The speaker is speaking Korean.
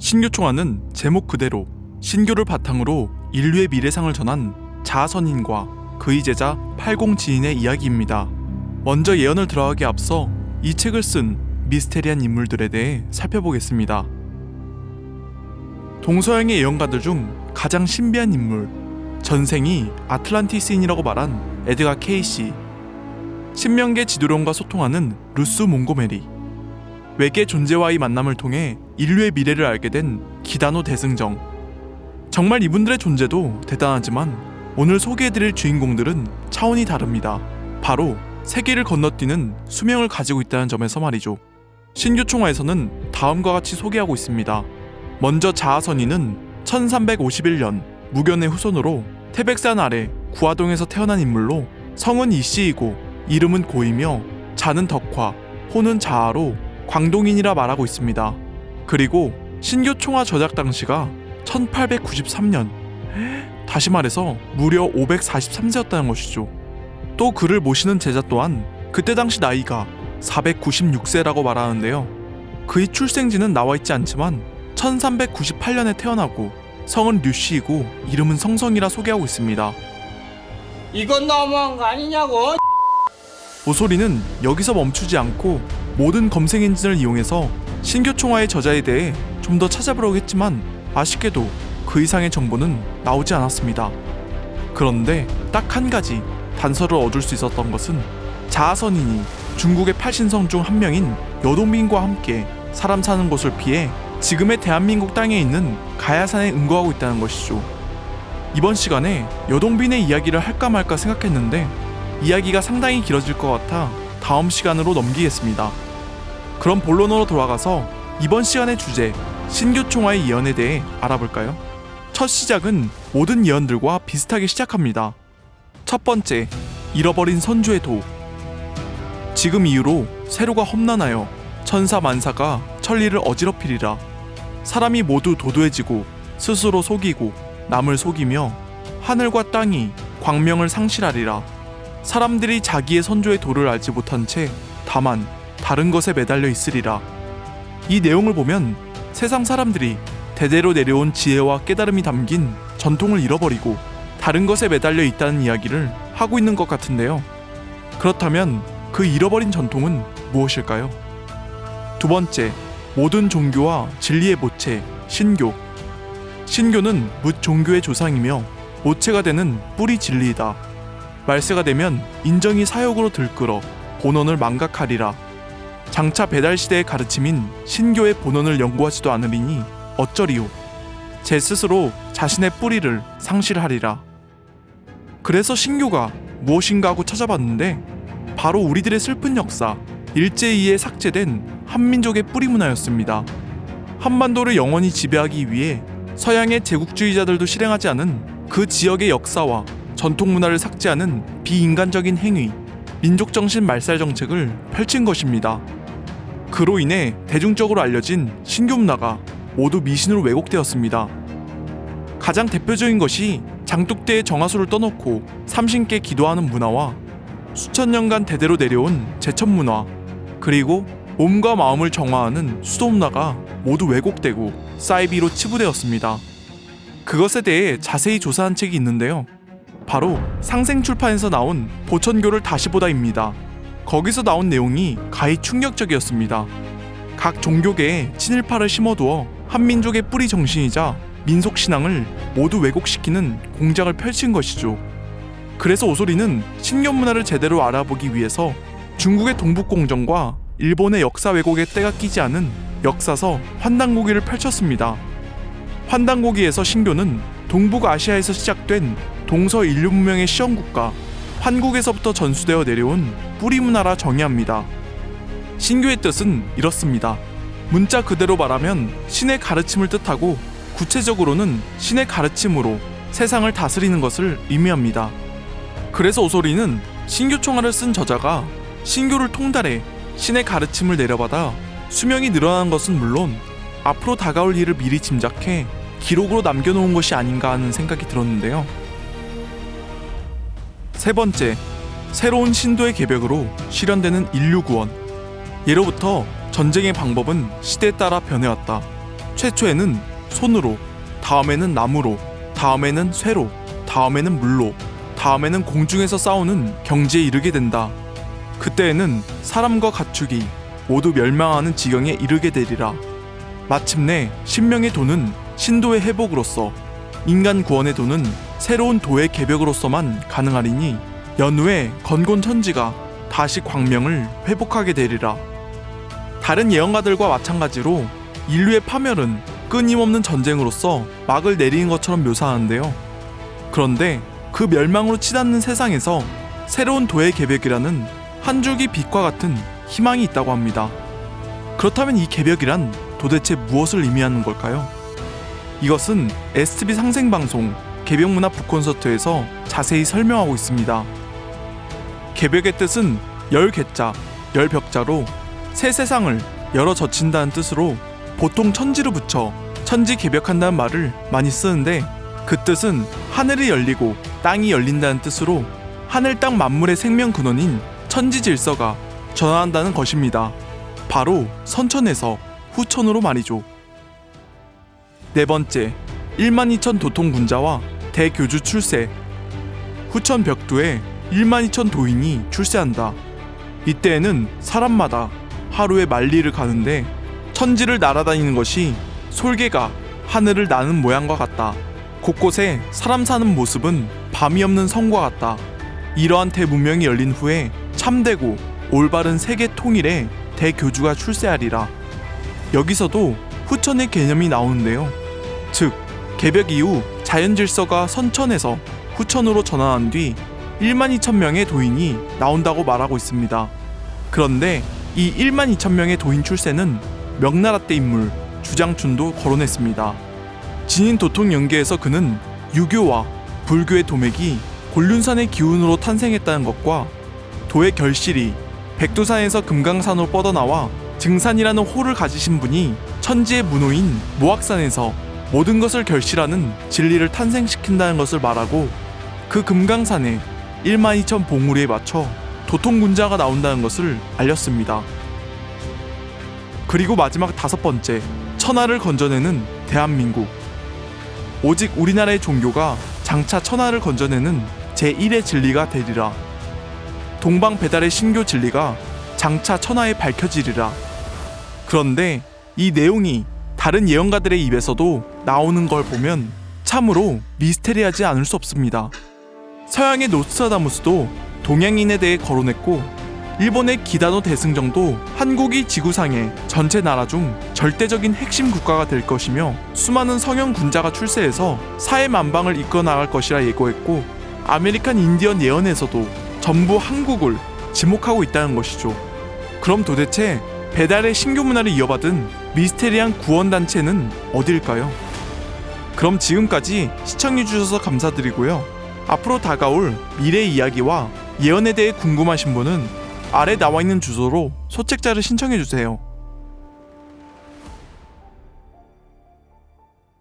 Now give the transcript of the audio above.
신교총화는 제목 그대로 신교를 바탕으로 인류의 미래상을 전한 자아선인과 그의 제자 팔공지인의 이야기입니다. 먼저 예언을 들어가기 앞서 이 책을 쓴 미스테리한 인물들에 대해 살펴보겠습니다. 동서양의 예언가들 중 가장 신비한 인물, 전생이 아틀란티스인이라고 말한 에드가 케이시, 신명계 지도령과 소통하는 루스 몽고메리, 외계 존재와의 만남을 통해 인류의 미래를 알게 된 기다노 대승정. 정말 이분들의 존재도 대단하지만 오늘 소개해드릴 주인공들은 차원이 다릅니다. 바로 세계를 건너뛰는 수명을 가지고 있다는 점에서 말이죠. 신교총화에서는 다음과 같이 소개하고 있습니다. 먼저 자아선인은 1351년 무견의 후손으로 태백산 아래 구화동에서 태어난 인물로 성은 이씨이고 이름은 고이며 자는 덕화, 호는 자아로 광동인이라 말하고 있습니다. 그리고 신교총화 저작 당시가 1893년, 다시 말해서 무려 543세였다는 것이죠. 또 그를 모시는 제자 또한 그때 당시 나이가 496세라고 말하는데요. 그의 출생지는 나와있지 않지만 1398년에 태어나고 성은 류씨이고 이름은 성성이라 소개하고 있습니다. 이건 너무한 거 아니냐고. 오소리는 여기서 멈추지 않고 모든 검색 엔진을 이용해서 신교총화의 저자에 대해 좀 더 찾아보려고 했지만 아쉽게도 그 이상의 정보는 나오지 않았습니다. 그런데 딱 한 가지 단서를 얻을 수 있었던 것은 자아선인이 중국의 8신성 중 한 명인 여동빈과 함께 사람 사는 곳을 피해 지금의 대한민국 땅에 있는 가야산에 응거하고 있다는 것이죠. 이번 시간에 여동빈의 이야기를 할까 말까 생각했는데 이야기가 상당히 길어질 것 같아 다음 시간으로 넘기겠습니다. 그럼 본론으로 돌아가서 이번 시간의 주제 신교총화의 예언에 대해 알아볼까요? 첫 시작은 모든 예언들과 비슷하게 시작합니다. 첫 번째, 잃어버린 선조의 도. 지금 이후로 세로가 험난하여 천사 만사가 천리를 어지럽히리라. 사람이 모두 도도해지고 스스로 속이고 남을 속이며 하늘과 땅이 광명을 상실하리라. 사람들이 자기의 선조의 도를 알지 못한 채 다만 다른 것에 매달려 있으리라. 이 내용을 보면 세상 사람들이 대대로 내려온 지혜와 깨달음이 담긴 전통을 잃어버리고 다른 것에 매달려 있다는 이야기를 하고 있는 것 같은데요. 그렇다면 그 잃어버린 전통은 무엇일까요? 두 번째, 모든 종교와 진리의 모체, 신교. 신교는 뭇 종교의 조상이며 모체가 되는 뿌리 진리이다. 말세가 되면 인정이 사욕으로 들끓어 본원을 망각하리라. 장차 배달시대의 가르침인 신교의 본원을 연구하지도 않으리니 어쩌리요. 제 스스로 자신의 뿌리를 상실하리라. 그래서 신교가 무엇인가 하고 찾아봤는데 바로 우리들의 슬픈 역사, 일제히에 삭제된 한민족의 뿌리 문화였습니다. 한반도를 영원히 지배하기 위해 서양의 제국주의자들도 실행하지 않은 그 지역의 역사와 전통 문화를 삭제하는 비인간적인 행위, 민족정신 말살 정책을 펼친 것입니다. 그로 인해 대중적으로 알려진 신교 문화가 모두 미신으로 왜곡되었습니다. 가장 대표적인 것이 장독대의 정화수를 떠놓고 삼신께 기도하는 문화와 수천 년간 대대로 내려온 제천 문화, 그리고 몸과 마음을 정화하는 수도 문화가 모두 왜곡되고 사이비로 치부되었습니다. 그것에 대해 자세히 조사한 책이 있는데요. 바로 상생출판에서 나온 보천교를 다시 보다입니다. 거기서 나온 내용이 가히 충격적이었습니다. 각 종교계에 친일파를 심어두어 한민족의 뿌리 정신이자 민속신앙을 모두 왜곡시키는 공작을 펼친 것이죠. 그래서 오소리는 신교 문화를 제대로 알아보기 위해서 중국의 동북공정과 일본의 역사 왜곡에 때가 끼지 않은 역사서 환단고기를 펼쳤습니다. 환단고기에서 신교는 동북아시아에서 시작된 동서 인류 문명의 시험국가 환국에서부터 전수되어 내려온 뿌리 문화라 정의합니다. 신교의 뜻은 이렇습니다. 문자 그대로 말하면 신의 가르침을 뜻하고 구체적으로는 신의 가르침으로 세상을 다스리는 것을 의미합니다. 그래서 오소리는 신교총화를 쓴 저자가 신교를 통달해 신의 가르침을 내려받아 수명이 늘어나는 것은 물론 앞으로 다가올 일을 미리 짐작해 기록으로 남겨놓은 것이 아닌가 하는 생각이 들었는데요. 세 번째, 새로운 신도의 개벽으로 실현되는 인류 구원. 예로부터 전쟁의 방법은 시대에 따라 변해왔다. 최초에는 손으로, 다음에는 나무로, 다음에는 쇠로, 다음에는 물로, 다음에는 공중에서 싸우는 경지에 이르게 된다. 그때에는 사람과 가축이 모두 멸망하는 지경에 이르게 되리라. 마침내 신명의 도는 신도의 회복으로서, 인간 구원의 도는 새로운 도의 개벽으로서만 가능하리니 연후에 건곤천지가 다시 광명을 회복하게 되리라. 다른 예언가들과 마찬가지로 인류의 파멸은 끊임없는 전쟁으로서 막을 내리는 것처럼 묘사하는데요. 그런데 그 멸망으로 치닫는 세상에서 새로운 도의 개벽이라는 한 줄기 빛과 같은 희망이 있다고 합니다. 그렇다면 이 개벽이란 도대체 무엇을 의미하는 걸까요? 이것은 STV 상생방송 개벽문화 북콘서트에서 자세히 설명하고 있습니다. 개벽의 뜻은 열개자, 열벽자로 새 세상을 열어 젖힌다는 뜻으로 보통 천지로 붙여 천지 개벽한다는 말을 많이 쓰는데, 그 뜻은 하늘이 열리고 땅이 열린다는 뜻으로 하늘 땅 만물의 생명 근원인 천지 질서가 전환한다는 것입니다. 바로 선천에서 후천으로 말이죠. 네 번째, 12,000 도통군자와 대교주 출세. 후천 벽두에 12,000 도인이 출세한다. 이때에는 사람마다 하루에 만리를 가는데 천지를 날아다니는 것이 솔개가 하늘을 나는 모양과 같다. 곳곳에 사람 사는 모습은 밤이 없는 성과 같다. 이러한 대문명이 열린 후에 참되고 올바른 세계 통일의 대교주가 출세하리라. 여기서도 후천의 개념이 나오는데요. 즉, 개벽 이후 자연질서가 선천에서 후천으로 전환한 뒤 12,000명의 도인이 나온다고 말하고 있습니다. 그런데 이 12,000명의 도인 출세는 명나라 때 인물 주장춘도 거론했습니다. 진인 도통 연계에서 그는 유교와 불교의 도맥이 곤륜산의 기운으로 탄생했다는 것과 도의 결실이 백두산에서 금강산으로 뻗어나와 증산이라는 호를 가지신 분이 천지의 문호인 모악산에서 모든 것을 결실하는 진리를 탄생시킨다는 것을 말하고, 그 금강산에 12,000 봉우리에 맞춰 도통군자가 나온다는 것을 알렸습니다. 그리고 마지막 다섯 번째, 천하를 건져내는 대한민국. 오직 우리나라의 종교가 장차 천하를 건져내는 제1의 진리가 되리라. 동방 배달의 신교 진리가 장차 천하에 밝혀지리라. 그런데 이 내용이 다른 예언가들의 입에서도 나오는 걸 보면 참으로 미스테리하지 않을 수 없습니다. 서양의 노스트라다무스도 동양인에 대해 거론했고, 일본의 기다노 대승정도 한국이 지구상의 전체 나라 중 절대적인 핵심 국가가 될 것이며 수많은 성형 군자가 출세해서 사회 만방을 이끌어 나갈 것이라 예고했고, 아메리칸 인디언 예언에서도 전부 한국을 지목하고 있다는 것이죠. 그럼 도대체 배달의 신교 문화를 이어받은 미스테리한 구원단체는 어디일까요? 그럼 지금까지 시청해주셔서 감사드리고요. 앞으로 다가올 미래 이야기와 예언에 대해 궁금하신 분은 아래 나와있는 주소로 소책자를 신청해주세요.